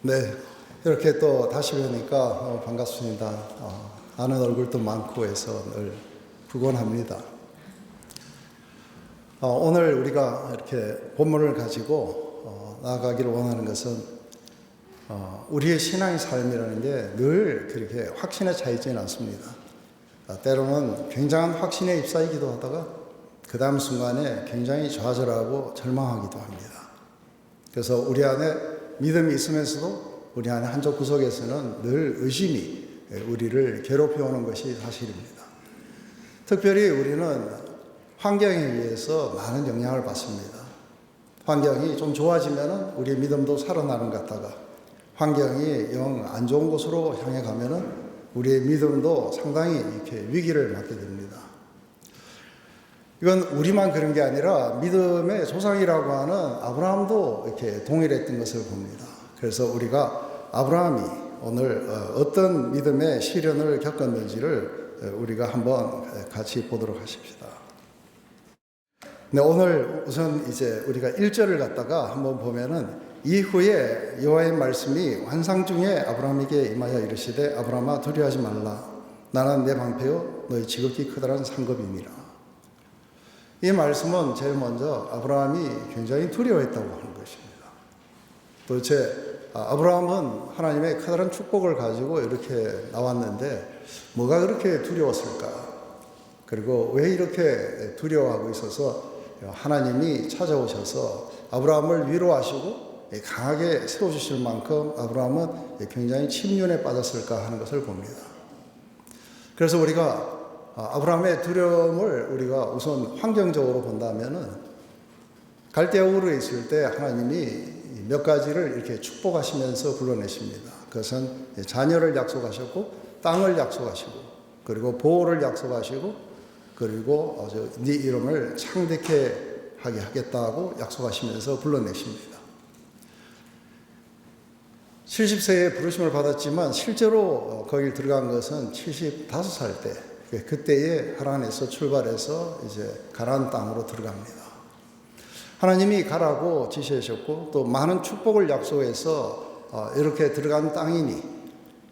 네, 이렇게 또 다시 뵈니까 반갑습니다. 아는 얼굴도 많고 해서 늘 부곤합니다. 오늘 우리가 이렇게 본문을 가지고 나아가기를 원하는 것은 우리의 신앙의 삶이라는 게 늘 그렇게 확신에 차이지는 않습니다. 때로는 굉장한 확신에 ip사이기도 하다가 그 다음 순간에 굉장히 좌절하고 절망하기도 합니다. 그래서 우리 안에 믿음이 있으면서도 우리 안에 한쪽 구석에서는 늘 의심이 우리를 괴롭혀오는 것이 사실입니다. 특별히 우리는 환경에 의해서 많은 영향을 받습니다. 환경이 좀 좋아지면 우리의 믿음도 살아나는 것 같다가 환경이 영 안 좋은 곳으로 향해 가면 우리의 믿음도 상당히 이렇게 위기를 맞게 됩니다. 이건 우리만 그런 게 아니라 믿음의 조상이라고 하는 아브라함도 이렇게 동일했던 것을 봅니다. 그래서 우리가 아브라함이 오늘 어떤 믿음의 시련을 겪었는지를 우리가 한번 같이 보도록 하십시다. 네, 오늘 우선 이제 우리가 1절을 갖다가 한번 보면은 이후에 여호와의 말씀이 환상 중에 아브라함에게 임하여 이르시되 아브라함아 두려워하지 말라. 나는 내 방패요 너희 지극히 크다란 상급이니라. 이 말씀은 제일 먼저 아브라함이 굉장히 두려워했다고 하는 것입니다. 도대체 아브라함은 하나님의 커다란 축복을 가지고 이렇게 나왔는데 뭐가 그렇게 두려웠을까? 그리고 왜 이렇게 두려워하고 있어서 하나님이 찾아오셔서 아브라함을 위로하시고 강하게 세워주실 만큼 아브라함은 굉장히 침륜에 빠졌을까 하는 것을 봅니다. 그래서 우리가 아브라함의 두려움을 우리가 우선 환경적으로 본다면은 갈대아 우르에 있을 때 하나님이 몇 가지를 이렇게 축복하시면서 불러내십니다. 그것은 자녀를 약속하셨고 땅을 약속하시고 그리고 보호를 약속하시고 그리고 네 이름을 창대케 하게 하겠다고 약속하시면서 불러내십니다. 70세에 부르심을 받았지만 실제로 거길 들어간 것은 75살 때 그때에 하란에서 출발해서 이제 가나안 땅으로 들어갑니다. 하나님이 가라고 지시하셨고 또 많은 축복을 약속해서 이렇게 들어간 땅이니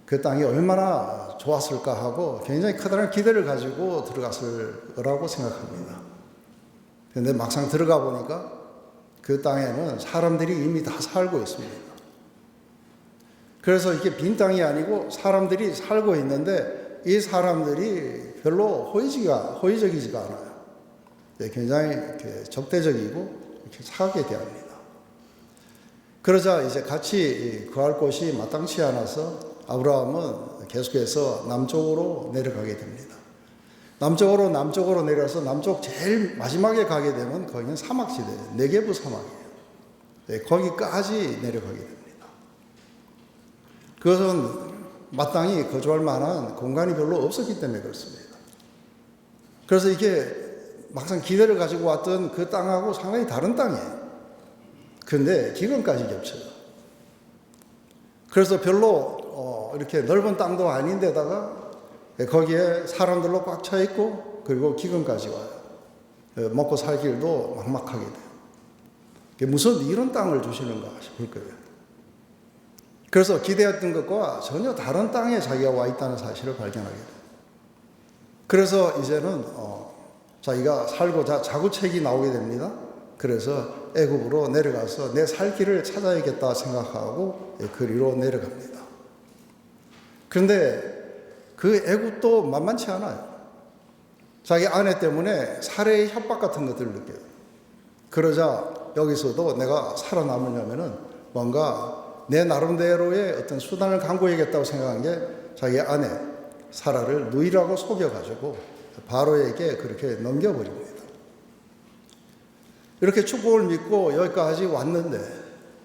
그 땅이 얼마나 좋았을까 하고 굉장히 커다란 기대를 가지고 들어갔을 거라고 생각합니다. 그런데 막상 들어가 보니까 그 땅에는 사람들이 이미 다 살고 있습니다. 그래서 이게 빈 땅이 아니고 사람들이 살고 있는데 이 사람들이 별로 호의적이지가 않아요. 굉장히 이렇게 적대적이고 이렇게 차갑게 대합니다. 그러자 이제 같이 구할 곳이 마땅치 않아서 아브라함은 계속해서 남쪽으로 내려가게 됩니다. 남쪽으로 내려서 남쪽 제일 마지막에 가게 되면 거기는 사막지대예요. 네게브 사막이에요. 거기까지 내려가게 됩니다. 그것은 마땅히 거주할 만한 공간이 별로 없었기 때문에 그렇습니다. 그래서 이게 막상 기대를 가지고 왔던 그 땅하고 상당히 다른 땅이에요. 그런데 기근까지 겹쳐요. 그래서 별로 이렇게 넓은 땅도 아닌데다가 거기에 사람들로 꽉 차 있고 그리고 기근까지 와요. 먹고 살 길도 막막하게 돼요. 무슨 이런 땅을 주시는가 싶을 거예요. 그래서 기대했던 것과 전혀 다른 땅에 자기가 와 있다는 사실을 발견하게 돼요. 그래서 이제는 자기가 살고자 자구책이 나오게 됩니다. 그래서 애굽으로 내려가서 내 살 길을 찾아야겠다 생각하고 그리로 내려갑니다. 그런데 그 애굽도 만만치 않아요. 자기 아내 때문에 살해의 협박 같은 것들을 느껴요. 그러자 여기서도 내가 살아남으려면은 뭔가 내 나름대로의 어떤 수단을 강구해야겠다고 생각한 게 자기 아내 사라를 누이라고 속여가지고 바로에게 그렇게 넘겨버립니다. 이렇게 축복을 믿고 여기까지 왔는데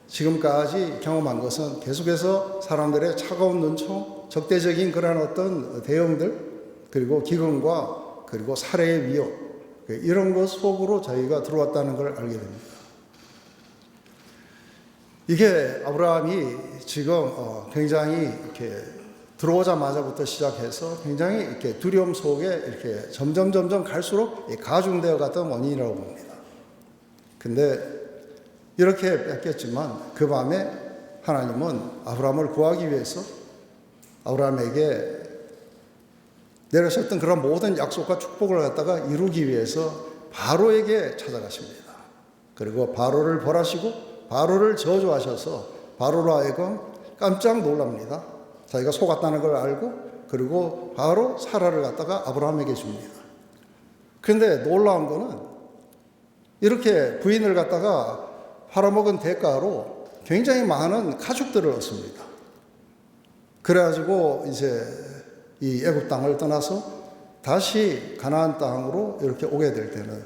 지금까지 경험한 것은 계속해서 사람들의 차가운 눈총, 적대적인 그런 어떤 대응들 그리고 기근과 그리고 살해의 위협 이런 것 속으로 자기가 들어왔다는 걸 알게 됩니다. 이게 아브라함이 지금 굉장히 이렇게 들어오자마자부터 시작해서 굉장히 이렇게 두려움 속에 이렇게 점점 갈수록 가중되어 갔던 원인이라고 봅니다. 근데 이렇게 뺏겼지만 그 밤에 하나님은 아브라함을 구하기 위해서 아브라함에게 내려셨던 그런 모든 약속과 축복을 갖다가 이루기 위해서 바로에게 찾아가십니다. 그리고 바로를 벌하시고 바로를 저주하셔서 바로로 하여금 깜짝 놀랍니다. 자기가 속았다는 걸 알고 그리고 바로 사라를 갖다가 아브라함에게 줍니다. 그런데 놀라운 거는 이렇게 부인을 갖다가 팔아먹은 대가로 굉장히 많은 가축들을 얻습니다. 그래가지고 이제 이 애굽 땅을 떠나서 다시 가나안 땅으로 이렇게 오게 될 때는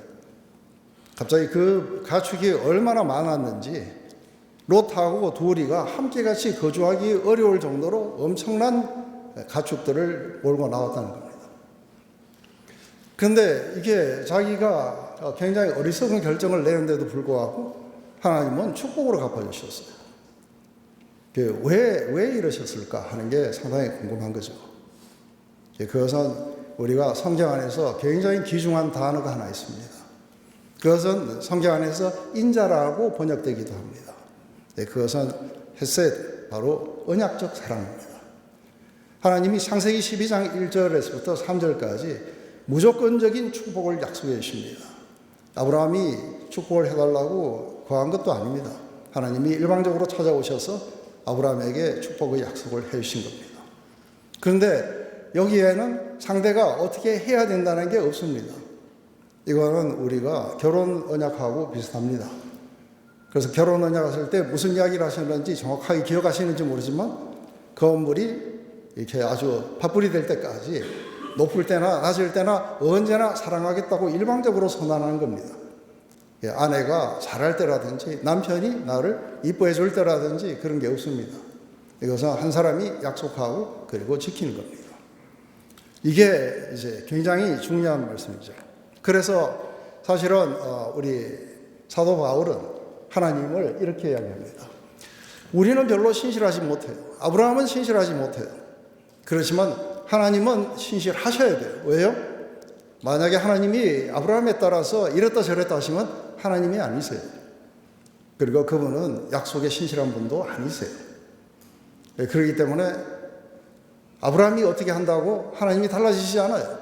갑자기 그 가축이 얼마나 많았는지 롯하고 둘이가 함께 같이 거주하기 어려울 정도로 엄청난 가축들을 몰고 나왔다는 겁니다. 그런데 이게 자기가 굉장히 어리석은 결정을 내는데도 불구하고 하나님은 축복으로 갚아주셨어요. 왜 이러셨을까 하는 게 상당히 궁금한 거죠. 그것은 우리가 성경 안에서 굉장히 귀중한 단어가 하나 있습니다. 그것은 성경 안에서 인자라고 번역되기도 합니다. 그것은 헤세드, 바로 언약적 사랑입니다. 하나님이 창세기 12장 1절에서부터 3절까지 무조건적인 축복을 약속해 주십니다. 아브라함이 축복을 해달라고 구한 것도 아닙니다. 하나님이 일방적으로 찾아오셔서 아브라함에게 축복의 약속을 해주신 겁니다. 그런데 여기에는 상대가 어떻게 해야 된다는 게 없습니다. 이거는 우리가 결혼 언약하고 비슷합니다. 그래서 결혼 언약하실 때 무슨 이야기를 하셨는지 정확하게 기억하시는지 모르지만 건물이 이렇게 아주 팥불이 될 때까지 높을 때나 낮을 때나 언제나 사랑하겠다고 일방적으로 선언하는 겁니다. 아내가 잘할 때라든지 남편이 나를 이뻐해 줄 때라든지 그런 게 없습니다. 이것은 한 사람이 약속하고 그리고 지키는 겁니다. 이게 이제 굉장히 중요한 말씀이죠. 그래서 사실은 우리 사도 바울은 하나님을 이렇게 이야기합니다. 우리는 별로 신실하지 못해요. 아브라함은 신실하지 못해요. 그렇지만 하나님은 신실하셔야 돼요. 왜요? 만약에 하나님이 아브라함에 따라서 이랬다 저랬다 하시면 하나님이 아니세요. 그리고 그분은 약속에 신실한 분도 아니세요. 그렇기 때문에 아브라함이 어떻게 한다고 하나님이 달라지시지 않아요.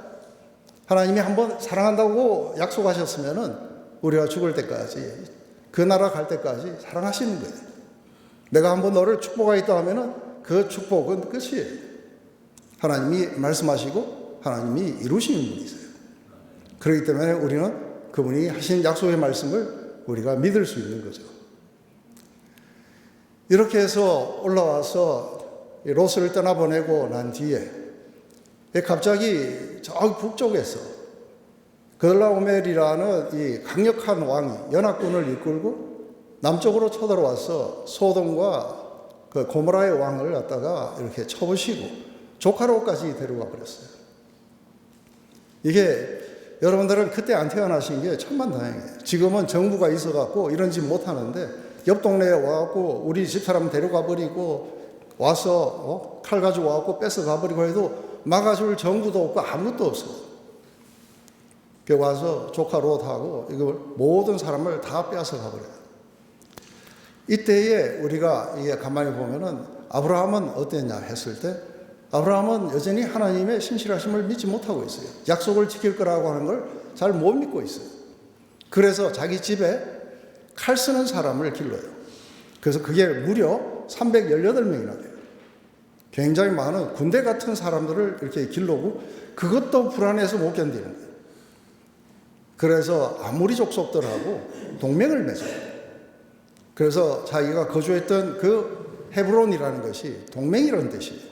하나님이 한번 사랑한다고 약속하셨으면 우리가 죽을 때까지 그 나라 갈 때까지 사랑하시는 거예요. 내가 한번 너를 축복하겠다 하면은 그 축복은 끝이에요. 하나님이 말씀하시고 하나님이 이루시는 분이세요. 그렇기 때문에 우리는 그분이 하신 약속의 말씀을 우리가 믿을 수 있는 거죠. 이렇게 해서 올라와서 롯을 떠나보내고 난 뒤에 갑자기 저 북쪽에서 그들라오멜이라는 이 강력한 왕이 연합군을 이끌고 남쪽으로 쳐들어와서 소돔과 그 고모라의 왕을 갖다가 이렇게 쳐부시고 조카로까지 데려가 버렸어요. 이게 여러분들은 그때 안 태어나신 게 천만다행이에요. 지금은 정부가 있어갖고 이런 짓 못하는데 옆 동네에 와갖고 우리 집사람 데려가 버리고 와서 칼 가지고 와갖고 뺏어가 버리고 해도 막아줄 정부도 없고 아무것도 없어요. 와서 조카 롯하고 이걸 모든 사람을 다 빼앗아 가버려요. 이때에 우리가 이게 가만히 보면은 아브라함은 어땠냐 했을 때 아브라함은 여전히 하나님의 신실하심을 믿지 못하고 있어요. 약속을 지킬 거라고 하는 걸 잘 못 믿고 있어요. 그래서 자기 집에 칼 쓰는 사람을 길러요. 그래서 그게 무려 318명이나 돼요. 굉장히 많은 군대 같은 사람들을 이렇게 길러고 그것도 불안해서 못 견디는 거예요. 그래서 아모리 족속들하고 동맹을 맺어요. 그래서 자기가 거주했던 그 헤브론이라는 것이 동맹이라는 뜻이에요.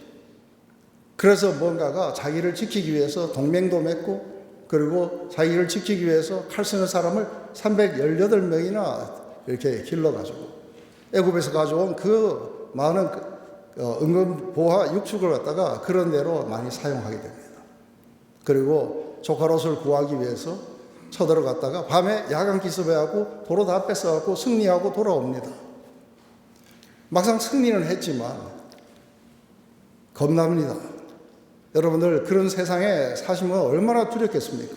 그래서 뭔가가 자기를 지키기 위해서 동맹도 맺고 그리고 자기를 지키기 위해서 칼 쓰는 사람을 318명이나 이렇게 길러가지고 애굽에서 가져온 그 많은 은근 보화 육축을 갖다가 그런 대로 많이 사용하게 됩니다. 그리고 조카 롯을 구하기 위해서 쳐들어갔다가 밤에 야간 기습해하고 도로 다 뺏어갖고 승리하고 돌아옵니다. 막상 승리는 했지만 겁납니다. 여러분들 그런 세상에 사시면 얼마나 두렵겠습니까?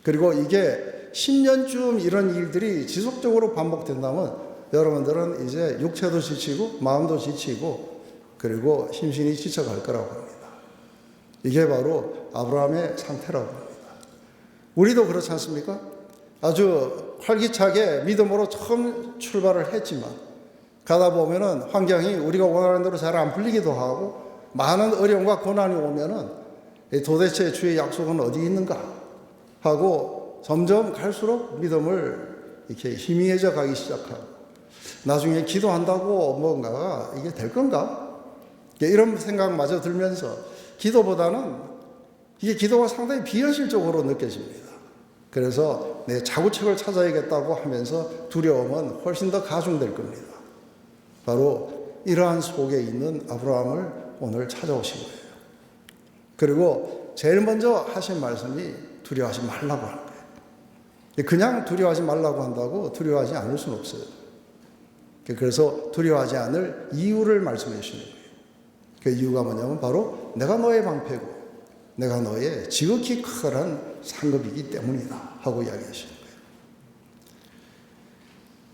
그리고 이게 10년쯤 이런 일들이 지속적으로 반복된다면 여러분들은 이제 육체도 지치고 마음도 지치고 그리고 심신이 지쳐갈 거라고 합니다. 이게 바로 아브라함의 상태라고 합니다. 우리도 그렇지 않습니까? 아주 활기차게 믿음으로 처음 출발을 했지만 가다 보면은 환경이 우리가 원하는 대로 잘 안 풀리기도 하고 많은 어려움과 고난이 오면은 도대체 주의 약속은 어디 있는가 하고 점점 갈수록 믿음을 이렇게 희미해져 가기 시작하고 나중에 기도한다고 뭔가가 이게 될 건가? 이런 생각마저 들면서 기도보다는 이게 기도가 상당히 비현실적으로 느껴집니다. 그래서 내 자구책을 찾아야겠다고 하면서 두려움은 훨씬 더 가중될 겁니다. 바로 이러한 속에 있는 아브라함을 오늘 찾아오신 거예요. 그리고 제일 먼저 하신 말씀이 두려워하지 말라고 하는 거예요. 그냥 두려워하지 말라고 한다고 두려워하지 않을 수는 없어요. 그래서 두려워하지 않을 이유를 말씀해 주시는 거예요. 그 이유가 뭐냐면 바로 내가 너의 방패고 내가 너의 지극히 커다란 상급이기 때문이다 하고 이야기하시는 거예요.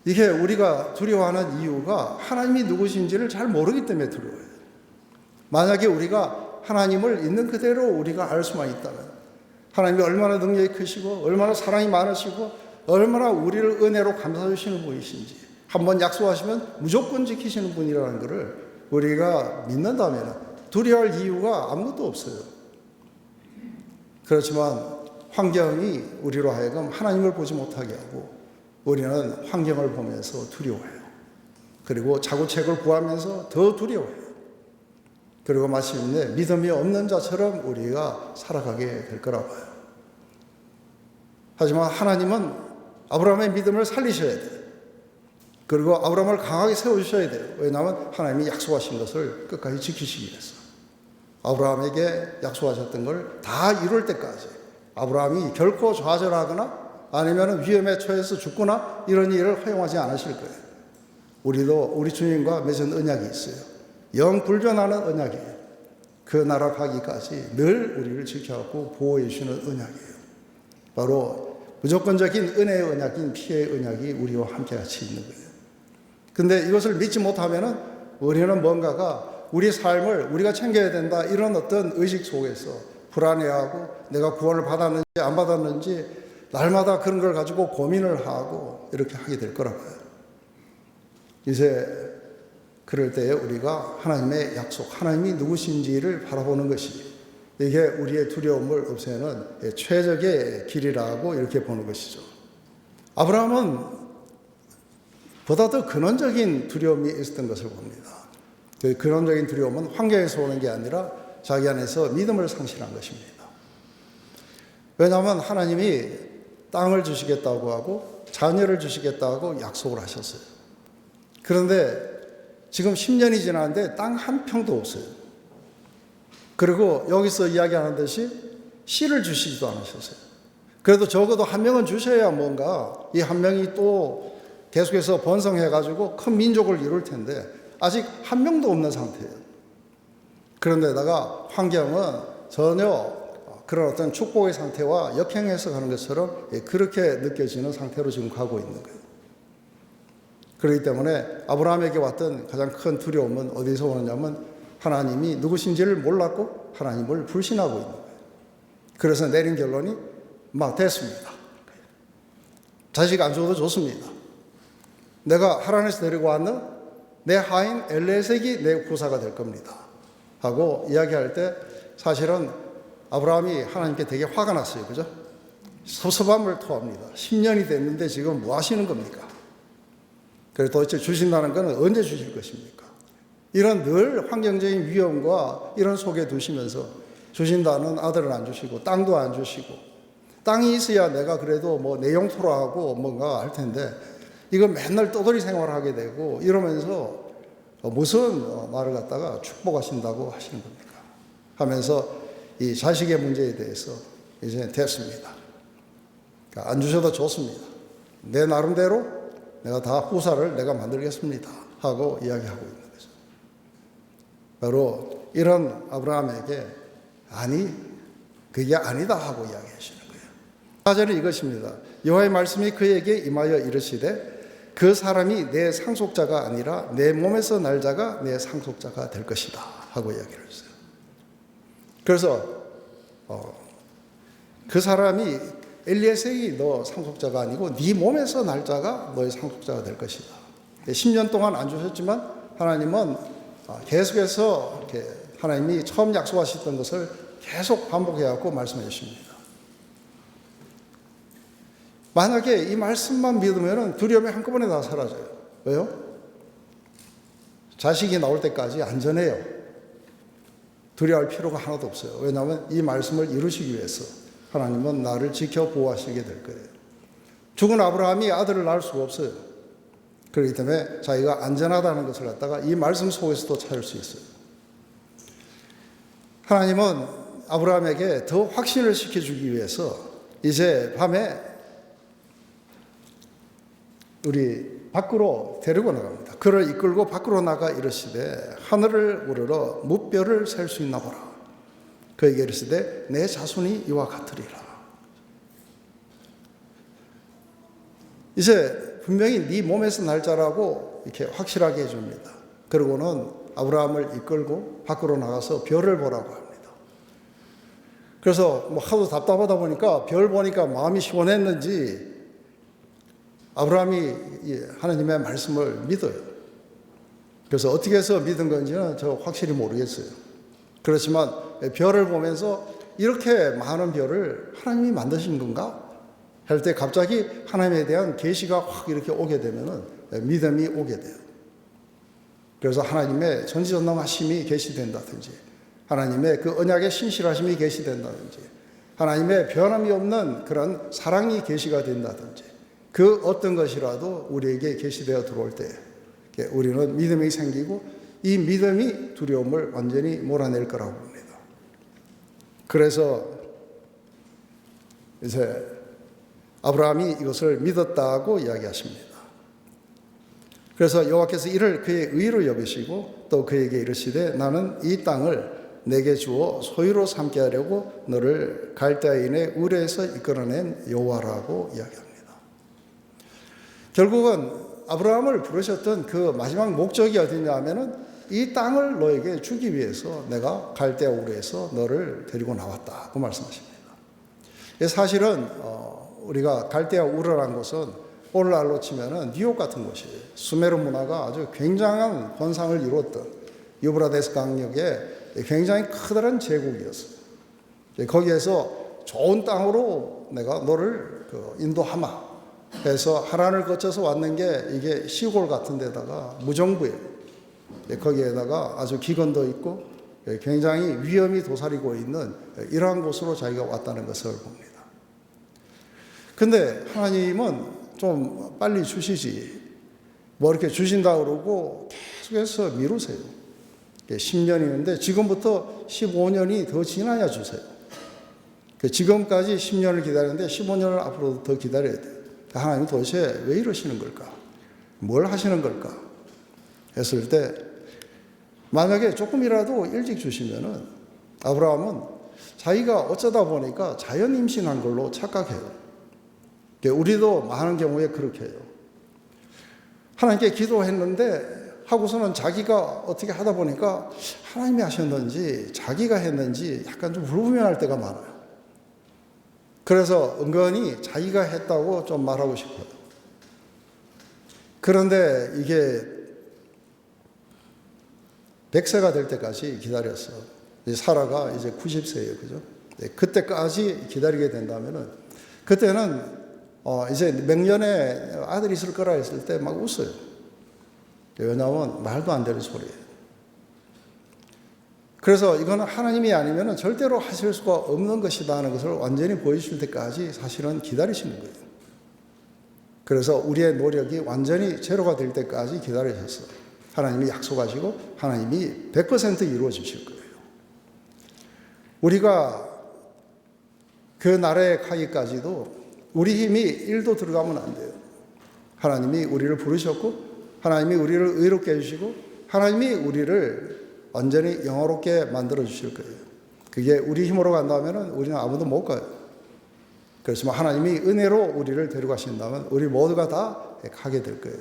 이게 우리가 두려워하는 이유가 하나님이 누구신지를 잘 모르기 때문에 두려워요. 만약에 우리가 하나님을 있는 그대로 우리가 알 수만 있다면 하나님이 얼마나 능력이 크시고 얼마나 사랑이 많으시고 얼마나 우리를 은혜로 감싸주시는 분이신지 한번 약속하시면 무조건 지키시는 분이라는 것을 우리가 믿는다면 두려워할 이유가 아무것도 없어요. 그렇지만 환경이 우리로 하여금 하나님을 보지 못하게 하고 우리는 환경을 보면서 두려워해요. 그리고 자구책을 구하면서 더 두려워해요. 그리고 마침내 믿음이 없는 자처럼 우리가 살아가게 될 거라고 해요. 하지만 하나님은 아브라함의 믿음을 살리셔야 돼요. 그리고 아브라함을 강하게 세워주셔야 돼요. 왜냐하면 하나님이 약속하신 것을 끝까지 지키시기 위해서. 아브라함에게 약속하셨던 걸 다 이룰 때까지 아브라함이 결코 좌절하거나 아니면 위험에 처해서 죽거나 이런 일을 허용하지 않으실 거예요. 우리도 우리 주님과 맺은 언약이 있어요. 영 불변하는 언약이에요. 그 나라 가기까지 늘 우리를 지켜갖고 보호해 주시는 언약이에요. 바로 무조건적인 은혜의 언약인 피의 언약이 우리와 함께 같이 있는 거예요. 근데 이것을 믿지 못하면은 우리는 뭔가가 우리 삶을 우리가 챙겨야 된다 이런 어떤 의식 속에서 불안해하고 내가 구원을 받았는지 안 받았는지 날마다 그런 걸 가지고 고민을 하고 이렇게 하게 될 거라고요. 이제 그럴 때에 우리가 하나님의 약속, 하나님이 누구신지를 바라보는 것이 이게 우리의 두려움을 없애는 최적의 길이라고 이렇게 보는 것이죠. 아브라함은 보다 더 근원적인 두려움이 있었던 것을 봅니다. 그 근원적인 두려움은 환경에서 오는 게 아니라 자기 안에서 믿음을 상실한 것입니다. 왜냐하면 하나님이 땅을 주시겠다고 하고 자녀를 주시겠다고 약속을 하셨어요. 그런데 지금 10년이 지났는데 땅 한 평도 없어요. 그리고 여기서 이야기하는 듯이 씨를 주시지도 않으셨어요. 그래도 적어도 한 명은 주셔야 뭔가 이 한 명이 또 계속해서 번성해가지고 큰 민족을 이룰 텐데 아직 한 명도 없는 상태예요. 그런데다가 환경은 전혀 그런 어떤 축복의 상태와 역행해서 가는 것처럼 그렇게 느껴지는 상태로 지금 가고 있는 거예요. 그렇기 때문에 아브라함에게 왔던 가장 큰 두려움은 어디서 오느냐면 하나님이 누구신지를 몰랐고 하나님을 불신하고 있는 거예요. 그래서 내린 결론이 막 됐습니다. 자식 안 줘도 좋습니다. 내가 하란에서 데리고 왔는 내 하인 엘레섹이 내 구사가 될 겁니다. 하고 이야기할 때 사실은 아브라함이 하나님께 되게 화가 났어요. 그죠? 섭섭함을 토합니다. 10년이 됐는데 지금 뭐 하시는 겁니까? 그래서 도대체 주신다는 것은 언제 주실 것입니까? 이런 늘 환경적인 위험과 이런 속에 두시면서 주신다는 아들은 안 주시고 땅도 안 주시고 땅이 있어야 내가 그래도 뭐 내 영토로 하고 뭔가 할 텐데 이거 맨날 떠돌이 생활을 하게 되고 이러면서 무슨 말을 갖다가 축복하신다고 하시는 겁니까? 하면서 이 자식의 문제에 대해서 이제 됐습니다. 그러니까 안 주셔도 좋습니다. 내 나름대로 내가 다 후사를 내가 만들겠습니다. 하고 이야기하고 있는 거죠. 바로 이런 아브라함에게 아니, 그게 아니다 하고 이야기하시는 거예요. 4절은 이것입니다. 여호와의 말씀이 그에게 임하여 이르시되 그 사람이 내 상속자가 아니라 내 몸에서 날 자가 내 상속자가 될 것이다 하고 이야기를 했어요. 그래서 그 사람이 엘리에셀이 너 상속자가 아니고 네 몸에서 날 자가 너의 상속자가 될 것이다. 10년 동안 안 주셨지만 하나님은 계속해서 이렇게 하나님이 처음 약속하셨던 것을 계속 반복해갖고 말씀해 주십니다. 만약에 이 말씀만 믿으면 두려움이 한꺼번에 다 사라져요. 왜요? 자식이 나올 때까지 안전해요. 두려워할 필요가 하나도 없어요. 왜냐하면 이 말씀을 이루시기 위해서 하나님은 나를 지켜 보호하시게 될 거예요. 죽은 아브라함이 아들을 낳을 수가 없어요. 그렇기 때문에 자기가 안전하다는 것을 갖다가 이 말씀 속에서도 찾을 수 있어요. 하나님은 아브라함에게 더 확신을 시켜주기 위해서 이제 밤에 우리 밖으로 데리고 나갑니다. 그를 이끌고 밖으로 나가 이르시되 하늘을 우러러 무뼈를 셀 수 있나 보라. 그에게 이르시되 내 자손이 이와 같으리라. 이제 분명히 네 몸에서 날 자라고 이렇게 확실하게 해줍니다. 그리고는 아브라함을 이끌고 밖으로 나가서 별을 보라고 합니다. 그래서 뭐 하도 답답하다 보니까 별 보니까 마음이 시원했는지 아브라함이 하나님의 말씀을 믿어요. 그래서 어떻게 해서 믿은 건지는 저 확실히 모르겠어요. 그렇지만 별을 보면서 이렇게 많은 별을 하나님이 만드신 건가? 할 때 갑자기 하나님에 대한 계시가 확 이렇게 오게 되면은 믿음이 오게 돼요. 그래서 하나님의 전지전능하심이 계시된다든지 하나님의 그 언약의 신실하심이 계시된다든지 하나님의 변함이 없는 그런 사랑이 계시가 된다든지 그 어떤 것이라도 우리에게 계시되어 들어올 때 우리는 믿음이 생기고 이 믿음이 두려움을 완전히 몰아낼 거라고 봅니다. 그래서 이제 아브라함이 이것을 믿었다고 이야기하십니다. 그래서 여호와께서 이를 그의 의로 여기시고 또 그에게 이르시되 나는 이 땅을 내게 주어 소유로 삼게 하려고 너를 갈대아인의 우레에서 이끌어낸 여호와라고 이야기합니다. 결국은 아브라함을 부르셨던 그 마지막 목적이 어디냐 하면은 이 땅을 너에게 주기 위해서 내가 갈대아 우르에서 너를 데리고 나왔다고 말씀하십니다. 사실은 우리가 갈대아 우르라는 곳은 오늘날로 치면은 뉴욕 같은 곳이에요. 수메르 문화가 아주 굉장한 번상을 이루었던 유브라데스 강역에 굉장히 커다란 제국이었어요. 거기에서 좋은 땅으로 내가 너를 인도하마 해서 하란을 거쳐서 왔는 게 이게 시골 같은 데다가 무정부예요. 거기에다가 아주 기근도 있고 굉장히 위험이 도사리고 있는 이러한 곳으로 자기가 왔다는 것을 봅니다. 근데 하나님은 좀 빨리 주시지 뭐 이렇게 주신다 그러고 계속해서 미루세요. 10년이는데 지금부터 15년이 더 지나야 주세요. 지금까지 10년을 기다렸는데 15년을 앞으로 더 기다려야 돼요. 하나님 도대체 왜 이러시는 걸까? 뭘 하시는 걸까? 했을 때 만약에 조금이라도 일찍 주시면은 아브라함은 자기가 어쩌다 보니까 자연 임신한 걸로 착각해요. 우리도 많은 경우에 그렇게 해요. 하나님께 기도했는데 하고서는 자기가 어떻게 하다 보니까 하나님이 하셨는지 자기가 했는지 약간 좀 불분명할 때가 많아요. 그래서 은근히 자기가 했다고 좀 말하고 싶어요. 그런데 이게 100세가 될 때까지 기다렸어. 사라가 이제 90세예요. 그죠? 그때까지 기다리게 된다면은 그때는 이제 몇 년에 아들이 있을 거라 했을 때 막 웃어요. 왜냐하면 말도 안 되는 소리예요. 그래서 이거는 하나님이 아니면 절대로 하실 수가 없는 것이다 하는 것을 완전히 보여주실 때까지 사실은 기다리시는 거예요. 그래서 우리의 노력이 완전히 제로가 될 때까지 기다리셨어요. 하나님이 약속하시고 하나님이 100% 이루어 주실 거예요. 우리가 그 나라에 가기까지도 우리 힘이 1도 들어가면 안 돼요. 하나님이 우리를 부르셨고 하나님이 우리를 의롭게 해주시고 하나님이 우리를 완전히 영화롭게 만들어 주실 거예요. 그게 우리 힘으로 간다면 우리는 아무도 못 가요. 그렇지만 하나님이 은혜로 우리를 데려가신다면 우리 모두가 다 가게 될 거예요.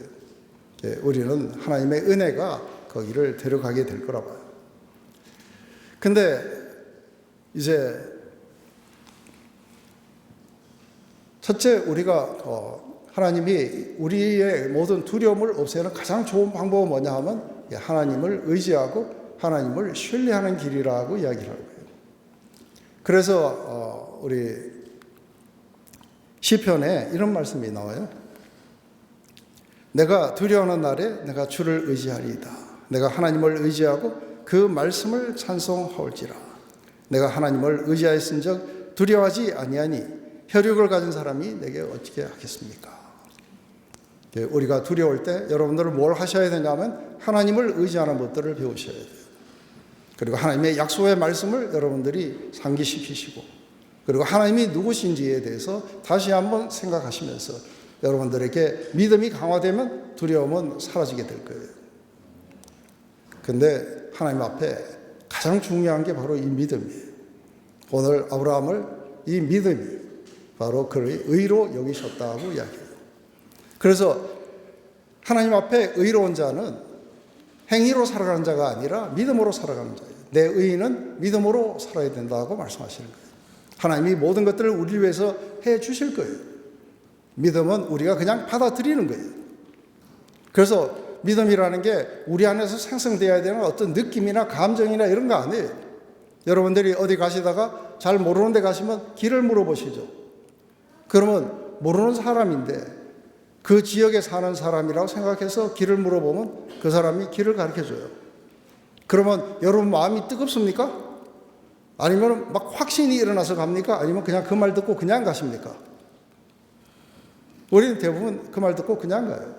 우리는 하나님의 은혜가 거기를 데려가게 될 거라 봐요. 근데 이제 첫째, 우리가 하나님이 우리의 모든 두려움을 없애는 가장 좋은 방법은 뭐냐 하면 하나님을 의지하고 하나님을 신뢰하는 길이라고 이야기를 하고요. 그래서 우리 시편에 이런 말씀이 나와요. 내가 두려워하는 날에 내가 주를 의지하리이다. 내가 하나님을 의지하고 그 말씀을 찬송하올지라. 내가 하나님을 의지하였은즉 두려워하지 아니하니 혈육을 가진 사람이 내게 어떻게 하겠습니까? 우리가 두려울 때 여러분들은 뭘 하셔야 되냐면 하나님을 의지하는 것들을 배우셔야 돼요. 그리고 하나님의 약속의 말씀을 여러분들이 상기시키시고, 그리고 하나님이 누구신지에 대해서 다시 한번 생각하시면서 여러분들에게 믿음이 강화되면 두려움은 사라지게 될 거예요. 근데 하나님 앞에 가장 중요한 게 바로 이 믿음이에요. 오늘 아브라함을 이 믿음이 바로 그를 의로 여기셨다고 이야기해요. 그래서 하나님 앞에 의로운 자는 행위로 살아가는 자가 아니라 믿음으로 살아가는 자예요. 내 의인은 믿음으로 살아야 된다고 말씀하시는 거예요. 하나님이 모든 것들을 우리를 위해서 해 주실 거예요. 믿음은 우리가 그냥 받아들이는 거예요. 그래서 믿음이라는 게 우리 안에서 생성되어야 되는 어떤 느낌이나 감정이나 이런 거 아니에요. 여러분들이 어디 가시다가 잘 모르는 데 가시면 길을 물어보시죠. 그러면 모르는 사람인데 그 지역에 사는 사람이라고 생각해서 길을 물어보면 그 사람이 길을 가르쳐줘요. 그러면 여러분 마음이 뜨겁습니까? 아니면 막 확신이 일어나서 갑니까? 아니면 그냥 그 말 듣고 그냥 가십니까? 우리는 대부분 그 말 듣고 그냥 가요.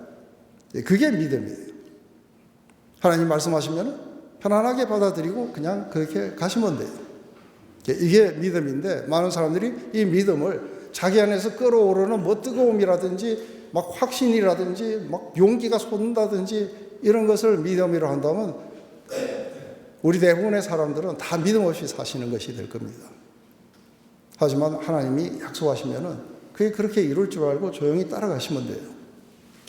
그게 믿음이에요. 하나님 말씀하시면 편안하게 받아들이고 그냥 그렇게 가시면 돼요. 이게 믿음인데 많은 사람들이 이 믿음을 자기 안에서 끓어오르는 뭐 뜨거움이라든지 막 확신이라든지 막 용기가 솟는다든지 이런 것을 믿음이라고 한다면 우리 대부분의 사람들은 다 믿음 없이 사시는 것이 될 겁니다. 하지만 하나님이 약속하시면은 그게 그렇게 이룰 줄 알고 조용히 따라가시면 돼요.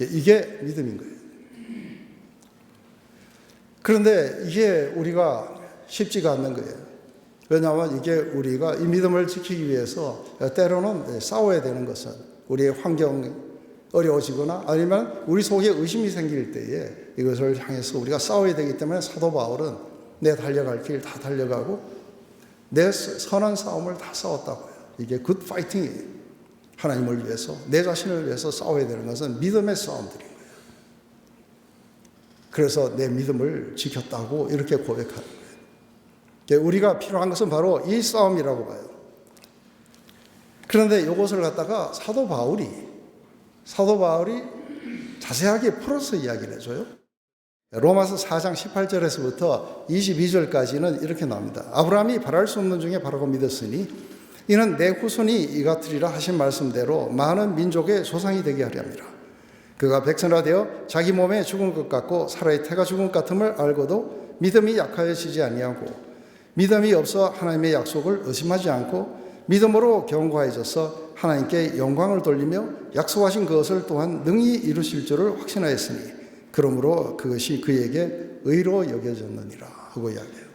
이게 믿음인 거예요. 그런데 이게 우리가 쉽지가 않는 거예요. 왜냐하면 이게 우리가 이 믿음을 지키기 위해서 때로는 싸워야 되는 것은 우리의 환경이 어려워지거나 아니면 우리 속에 의심이 생길 때에 이것을 향해서 우리가 싸워야 되기 때문에 사도 바울은 내 달려갈 길 다 달려가고 내 선한 싸움을 다 싸웠다고요. 이게 굿 파이팅이에요. 하나님을 위해서, 내 자신을 위해서 싸워야 되는 것은 믿음의 싸움들인 거예요. 그래서 내 믿음을 지켰다고 이렇게 고백하는 거예요. 우리가 필요한 것은 바로 이 싸움이라고 봐요. 그런데 이것을 갖다가 사도 바울이 자세하게 풀어서 이야기를 해줘요. 로마서 4장 18절에서부터 22절까지는 이렇게 나옵니다. 아브라함이 바랄 수 없는 중에 바라고 믿었으니 이는 내 후손이 이 같으리라 하신 말씀대로 많은 민족의 조상이 되게 하려 함이라. 그가 백성이라 되어 자기 몸에 죽은 것 같고 사라의 태가 죽은 것 같음을 알고도 믿음이 약하여지지 아니하고 믿음이 없어 하나님의 약속을 의심하지 않고 믿음으로 견고해져서 하나님께 영광을 돌리며 약속하신 그것을 또한 능히 이루실 줄을 확신하였으니 그러므로 그것이 그에게 의로 여겨졌느니라 하고 이야기해요.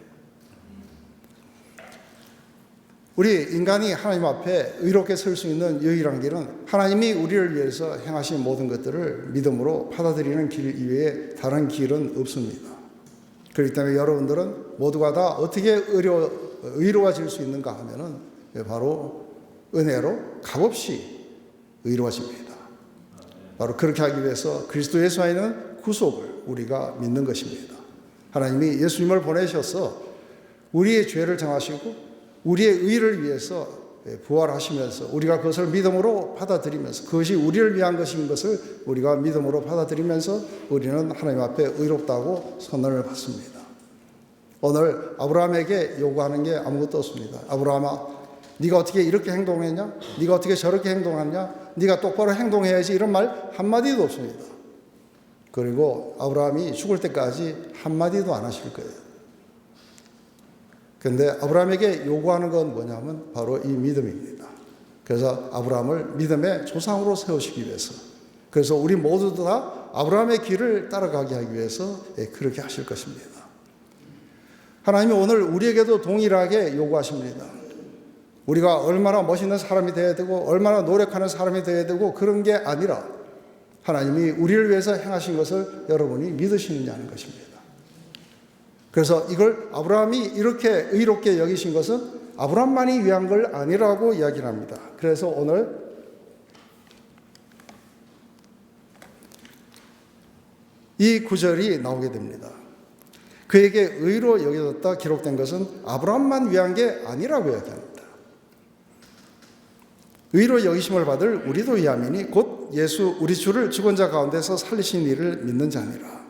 우리 인간이 하나님 앞에 의롭게 설 수 있는 유일한 길은 하나님이 우리를 위해서 행하신 모든 것들을 믿음으로 받아들이는 길 이외에 다른 길은 없습니다. 그렇기 때문에 여러분들은 모두가 다 어떻게 의로워질 수 있는가 하면은 바로 은혜로 값없이 의로워집니다. 바로 그렇게 하기 위해서 그리스도 예수 안에 있는 구속을 우리가 믿는 것입니다. 하나님이 예수님을 보내셔서 우리의 죄를 정하시고 우리의 의를 위해서 부활하시면서 우리가 그것을 믿음으로 받아들이면서 그것이 우리를 위한 것인 것을 우리가 믿음으로 받아들이면서 우리는 하나님 앞에 의롭다고 선언을 받습니다. 오늘 아브라함에게 요구하는 게 아무것도 없습니다. 아브라함아, 네가 어떻게 이렇게 행동했냐? 네가 어떻게 저렇게 행동하냐? 네가 똑바로 행동해야지 이런 말 한마디도 없습니다. 그리고 아브라함이 죽을 때까지 한마디도 안 하실 거예요. 그런데 아브라함에게 요구하는 건 뭐냐면 바로 이 믿음입니다. 그래서 아브라함을 믿음의 조상으로 세우시기 위해서, 그래서 우리 모두 다 아브라함의 길을 따라가게 하기 위해서 그렇게 하실 것입니다. 하나님이 오늘 우리에게도 동일하게 요구하십니다. 우리가 얼마나 멋있는 사람이 되어야 되고 얼마나 노력하는 사람이 되어야 되고 그런 게 아니라 하나님이 우리를 위해서 행하신 것을 여러분이 믿으시느냐는 것입니다. 그래서 이걸 아브라함이 이렇게 의롭게 여기신 것은 아브라함만이 위한 걸 아니라고 이야기를 합니다. 그래서 오늘 이 구절이 나오게 됩니다. 그에게 의로 여겨졌다 기록된 것은 아브라함만 위한 게 아니라고 이야기합니다. 의로 여기심을 받을 우리도 위함이니 곧 예수 우리 주를 죽은 자 가운데서 살리신 이를 믿는 자니라.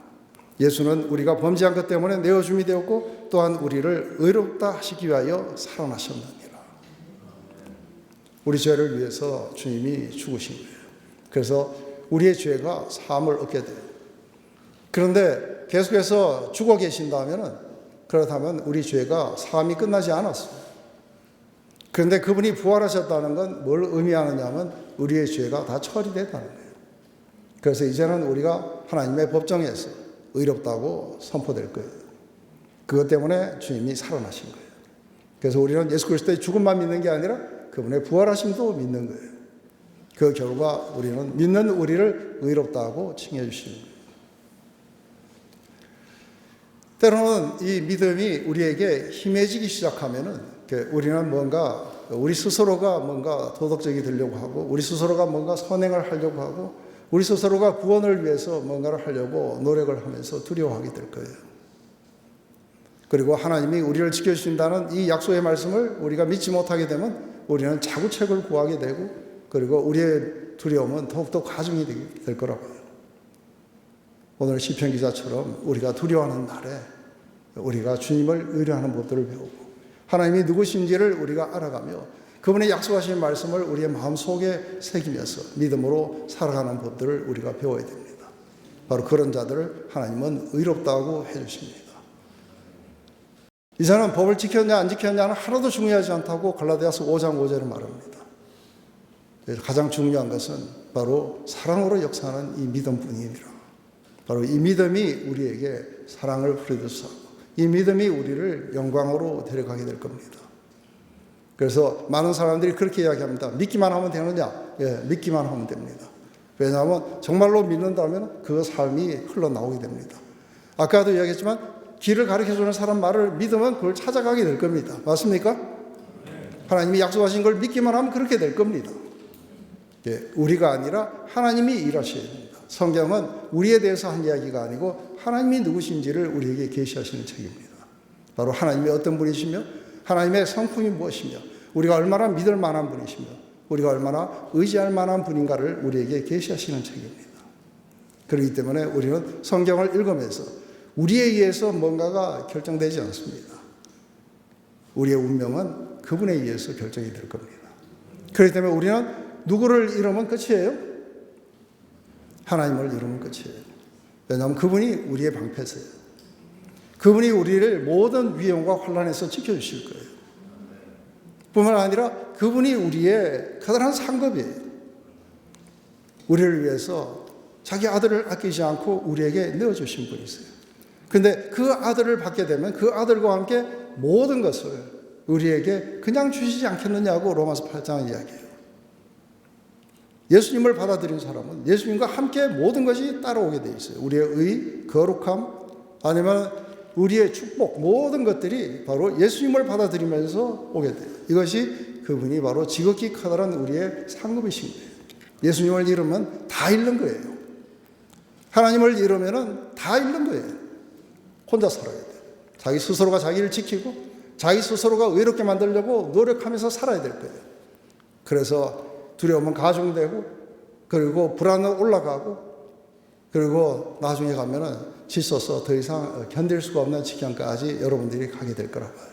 예수는 우리가 범죄한 것 때문에 내어줌이 되었고 또한 우리를 의롭다 하시기 위하여 살아나셨느니라. 우리 죄를 위해서 주님이 죽으신 거예요. 그래서 우리의 죄가 사함을 얻게 돼요. 그런데 계속해서 죽어 계신다면 그렇다면 우리 죄가 사함이 끝나지 않았어요. 그런데 그분이 부활하셨다는 건 뭘 의미하느냐 하면 우리의 죄가 다 처리됐다는 거예요. 그래서 이제는 우리가 하나님의 법정에서 의롭다고 선포될 거예요. 그것 때문에 주님이 살아나신 거예요. 그래서 우리는 예수 그리스도의 죽음만 믿는 게 아니라 그분의 부활하심도 믿는 거예요. 그 결과 우리는 믿는 우리를 의롭다고 칭해 주시는 거예요. 때로는 이 믿음이 우리에게 힘해지기 시작하면은 우리는 뭔가 우리 스스로가 뭔가 도덕적이 되려고 하고 우리 스스로가 뭔가 선행을 하려고 하고 우리 스스로가 구원을 위해서 뭔가를 하려고 노력을 하면서 두려워하게 될 거예요. 그리고 하나님이 우리를 지켜주신다는 이 약속의 말씀을 우리가 믿지 못하게 되면 우리는 자구책을 구하게 되고 그리고 우리의 두려움은 더욱더 가중이 될 거라고요. 오늘 시편 기자처럼 우리가 두려워하는 날에 우리가 주님을 의뢰하는 법들을 배우고 하나님이 누구신지를 우리가 알아가며 그분의 약속하신 말씀을 우리의 마음속에 새기면서 믿음으로 살아가는 법들을 우리가 배워야 됩니다. 바로 그런 자들을 하나님은 의롭다고 해주십니다. 이제는 법을 지켰냐 안 지켰냐는 하나도 중요하지 않다고 갈라디아서 5장 5절에 말합니다. 가장 중요한 것은 바로 사랑으로 역사하는 이 믿음뿐이니라. 바로 이 믿음이 우리에게 사랑을 부르듯하고 이 믿음이 우리를 영광으로 데려가게 될 겁니다. 그래서 많은 사람들이 그렇게 이야기합니다. 믿기만 하면 되느냐? 예, 믿기만 하면 됩니다. 왜냐하면 정말로 믿는다면 그 삶이 흘러나오게 됩니다. 아까도 이야기했지만 길을 가르쳐주는 사람 말을 믿으면 그걸 찾아가게 될 겁니다. 맞습니까? 하나님이 약속하신 걸 믿기만 하면 그렇게 될 겁니다. 예, 우리가 아니라 하나님이 일하셔야 됩니다. 성경은 우리에 대해서 한 이야기가 아니고 하나님이 누구신지를 우리에게 계시하시는 책입니다. 바로 하나님이 어떤 분이시며 하나님의 성품이 무엇이며 우리가 얼마나 믿을 만한 분이시며 우리가 얼마나 의지할 만한 분인가를 우리에게 계시하시는 책입니다. 그렇기 때문에 우리는 성경을 읽으면서 우리에 의해서 뭔가가 결정되지 않습니다. 우리의 운명은 그분에 의해서 결정이 될 겁니다. 그렇기 때문에 우리는 누구를 잃으면 끝이에요? 하나님을 잃으면 끝이에요. 왜냐하면 그분이 우리의 방패세요. 그분이 우리를 모든 위험과 환난에서 지켜주실 거예요. 뿐만 아니라 그분이 우리의 커다란 상급이에요. 우리를 위해서 자기 아들을 아끼지 않고 우리에게 내어주신 분이세요. 그런데 그 아들을 받게 되면 그 아들과 함께 모든 것을 우리에게 그냥 주시지 않겠느냐고 로마서 8장은 이야기해요. 예수님을 받아들인 사람은 예수님과 함께 모든 것이 따라오게 돼 있어요. 우리의 의, 거룩함, 아니면 우리의 축복, 모든 것들이 바로 예수님을 받아들이면서 오게 돼요. 이것이 그분이 바로 지극히 커다란 우리의 상급이신 거예요. 예수님을 잃으면 다 잃는 거예요. 하나님을 잃으면 다 잃는 거예요. 혼자 살아야 돼요. 자기 스스로가 자기를 지키고 자기 스스로가 의롭게 만들려고 노력하면서 살아야 될 거예요. 그래서 두려움은 가중되고 그리고 불안은 올라가고 그리고 나중에 가면은 지쳐서 더 이상 견딜 수가 없는 지경까지 여러분들이 가게 될 거라고 봐요.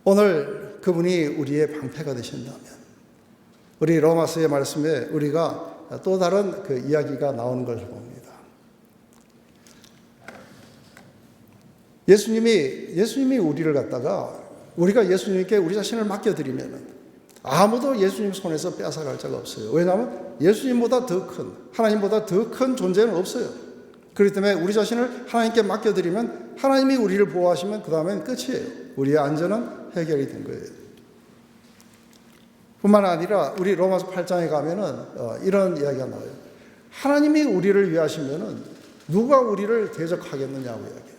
오늘 그분이 우리의 방패가 되신다면 우리 로마서의 말씀에 우리가 또 다른 그 이야기가 나오는 걸 봅니다. 예수님이 우리를 갖다가 우리가 예수님께 우리 자신을 맡겨드리면은 아무도 예수님 손에서 뺏어갈 자가 없어요. 왜냐하면 예수님보다 더 큰, 하나님보다 더 큰 존재는 없어요. 그렇기 때문에 우리 자신을 하나님께 맡겨드리면 하나님이 우리를 보호하시면 그 다음엔 끝이에요. 우리의 안전은 해결이 된 거예요. 뿐만 아니라 우리 로마서 8장에 가면은 이런 이야기가 나와요. 하나님이 우리를 위하시면은 누가 우리를 대적하겠느냐고 이야기해요.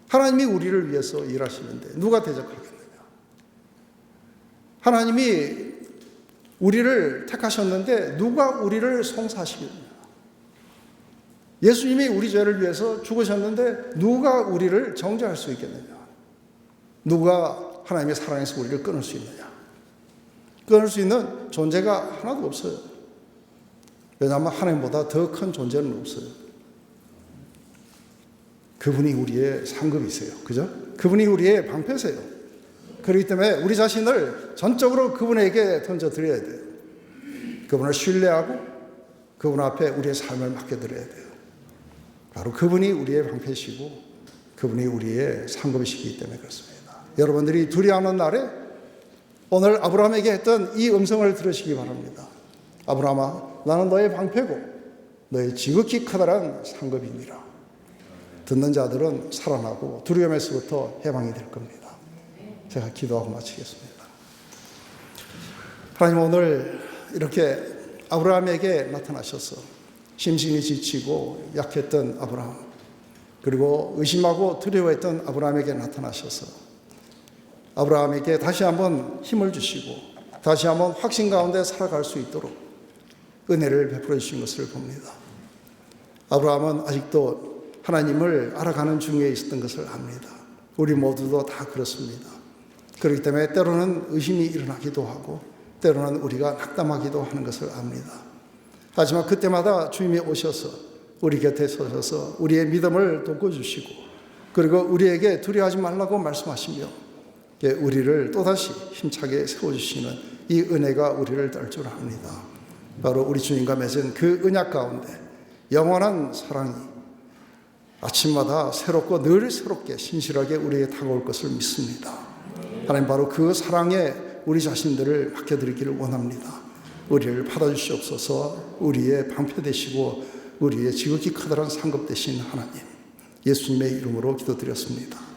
하나님이 우리를 위해서 일하시는데 누가 대적하겠느냐. 하나님이 우리를 택하셨는데 누가 우리를 송사하시겠느냐. 예수님이 우리 죄를 위해서 죽으셨는데 누가 우리를 정죄할 수 있겠느냐. 누가 하나님의 사랑에서 우리를 끊을 수 있느냐. 끊을 수 있는 존재가 하나도 없어요. 왜냐하면 하나님보다 더 큰 존재는 없어요. 그분이 우리의 상급이세요. 그죠? 그분이 우리의 방패세요. 그렇기 때문에 우리 자신을 전적으로 그분에게 던져드려야 돼요. 그분을 신뢰하고 그분 앞에 우리의 삶을 맡겨드려야 돼요. 바로 그분이 우리의 방패시고 그분이 우리의 상급이시기 때문에 그렇습니다. 여러분들이 두려워하는 날에 오늘 아브라함에게 했던 이 음성을 들으시기 바랍니다. 아브라함아, 나는 너의 방패고 너의 지극히 커다란 상급이니라. 듣는 자들은 살아나고 두려움에서부터 해방이 될 겁니다. 제가 기도하고 마치겠습니다. 하나님, 오늘 이렇게 아브라함에게 나타나셔서 심신이 지치고 약했던 아브라함, 그리고 의심하고 두려워했던 아브라함에게 나타나셔서 아브라함에게 다시 한번 힘을 주시고 다시 한번 확신 가운데 살아갈 수 있도록 은혜를 베풀어 주신 것을 봅니다. 아브라함은 아직도 하나님을 알아가는 중에 있었던 것을 압니다. 우리 모두도 다 그렇습니다. 그렇기 때문에 때로는 의심이 일어나기도 하고 때로는 우리가 낙담하기도 하는 것을 압니다. 하지만 그때마다 주님이 오셔서 우리 곁에 서셔서 우리의 믿음을 돋궈주시고 그리고 우리에게 두려워하지 말라고 말씀하시며 우리를 또다시 힘차게 세워주시는 이 은혜가 우리를 딸 줄 압니다. 바로 우리 주님과 맺은 그 언약 가운데 영원한 사랑이 아침마다 새롭고 늘 새롭게 신실하게 우리에게 다가올 것을 믿습니다. 하나님, 바로 그 사랑에 우리 자신들을 맡겨드리기를 원합니다. 우리를 받아주시옵소서. 우리의 방패 되시고 우리의 지극히 커다란 상급 되신 하나님, 예수님의 이름으로 기도드렸습니다.